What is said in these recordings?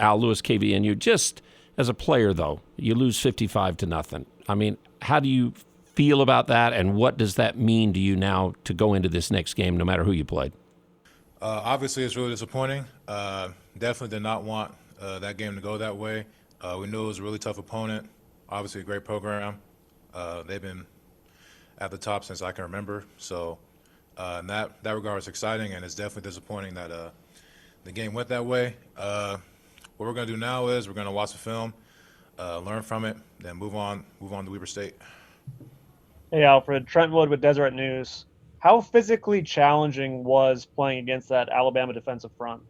Al Lewis, KVNU. Just as a player, though, you lose 55-0. I mean, how do you feel about that, and what does that mean to you now to go into this next game, no matter who you played? Obviously, it's really disappointing. Definitely did not want that game to go that way. We knew it was a really tough opponent. Obviously, a great program. They've been at the top since I can remember. So, in that regard, it's exciting, and it's definitely disappointing that the game went that way. What we're going to do now is we're going to watch the film, learn from it, then move on to Weber State. Hey, Alfred. Trentwood with Deseret News. How physically challenging was playing against that Alabama defensive front?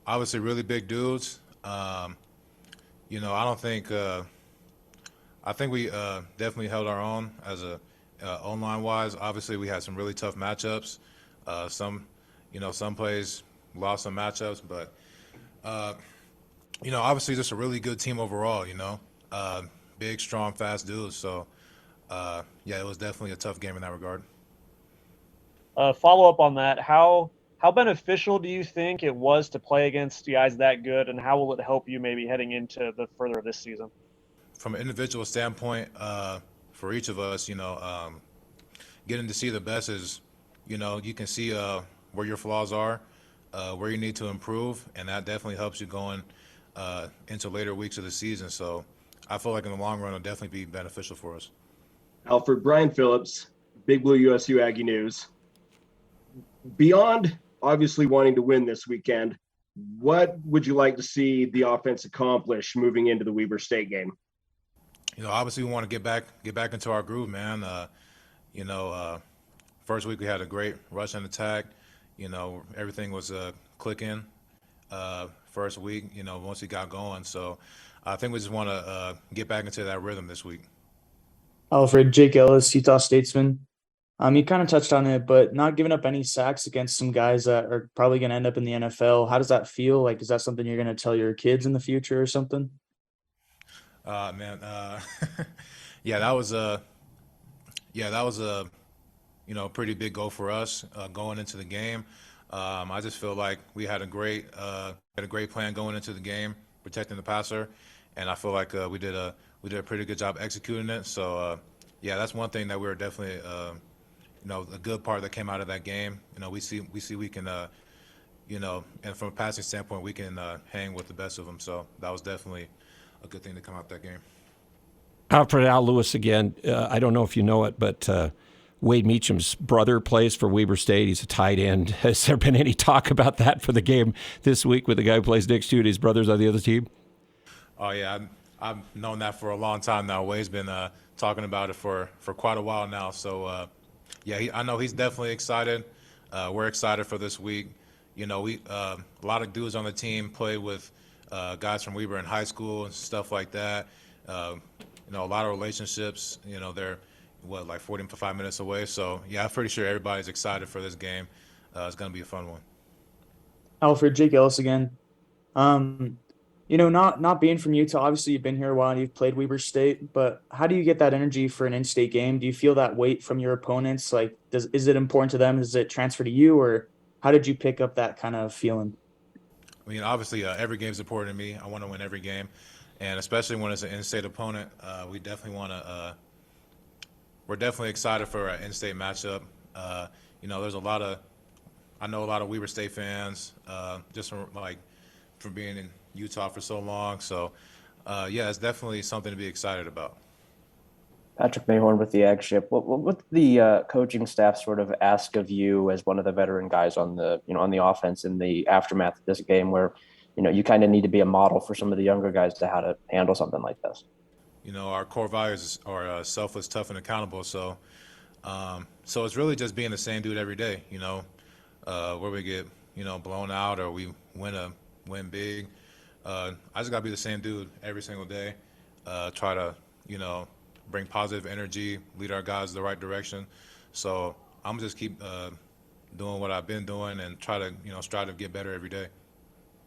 Obviously, really big dudes. I don't think I think we definitely held our own as a online wise. Obviously, we had some really tough matchups. Some plays lost some matchups, but obviously just a really good team overall. Big, strong, fast dudes. So it was definitely a tough game in that regard. Follow up on that. How beneficial do you think it was to play against guys that good, and how will it help you maybe heading into the further of this season? From an individual standpoint, for each of us, getting to see the best is, you can see where your flaws are, where you need to improve, and that definitely helps you going into later weeks of the season. So I feel like in the long run, it'll definitely be beneficial for us. Alfred, Brian Phillips, Big Blue USU Aggie News. Beyond obviously wanting to win this weekend, what would you like to see the offense accomplish moving into the Weber State game? Obviously we want to get back into our groove, man. First week we had a great rush and attack. Everything was clicking. First week, once we got going. So I think we just want to get back into that rhythm this week. Alfred, Jake Ellis, Utah Statesman. You kind of touched on it, but not giving up any sacks against some guys that are probably going to end up in the NFL. How does that feel? Like, is that something you're going to tell your kids in the future or something? Man, that was a pretty big goal for us going into the game. I just feel like we had a great plan going into the game, protecting the passer, and I feel like we did a pretty good job executing it. So that's one thing that we were definitely a good part that came out of that game. We see we can and from a passing standpoint we can hang with the best of them. So that was definitely a good thing to come out that game. Alfred, Al Lewis again. I don't know if you know it, but Wade Meacham's brother plays for Weber State. He's a tight end. Has there been any talk about that for the game this week with the guy who plays next to you and his brother's on the other team? Oh, yeah. I've known that for a long time now. Wade's been talking about it for quite a while now. So, I know he's definitely excited. We're excited for this week. We a lot of dudes on the team play with guys from Weber in high school and stuff like that. A lot of relationships. They're, 45 minutes away. So, I'm pretty sure everybody's excited for this game. It's going to be a fun one. Alfred, Jake Ellis again. Not being from Utah, obviously you've been here a while and you've played Weber State, but how do you get that energy for an in-state game? Do you feel that weight from your opponents? Like, is it important to them? Does it transfer to you, or how did you pick up that kind of feeling? I mean, obviously every game is important to me. I want to win every game, and especially when it's an in-state opponent, we definitely want to. We're definitely excited for an in-state matchup. There's I know a lot of Weber State fans, just from being in Utah for so long. So, it's definitely something to be excited about. Patrick Mayhorn with the Ag Ship. What the coaching staff sort of ask of you as one of the veteran guys on the offense in the aftermath of this game, where you kind of need to be a model for some of the younger guys to how to handle something like this? Our core values are selfless, tough, and accountable. So, it's really just being the same dude every day. Where we get blown out or we win big. I just gotta be the same dude every single day. Try to bring positive energy, lead our guys the right direction. So I'm just keep doing what I've been doing and try to strive to get better every day.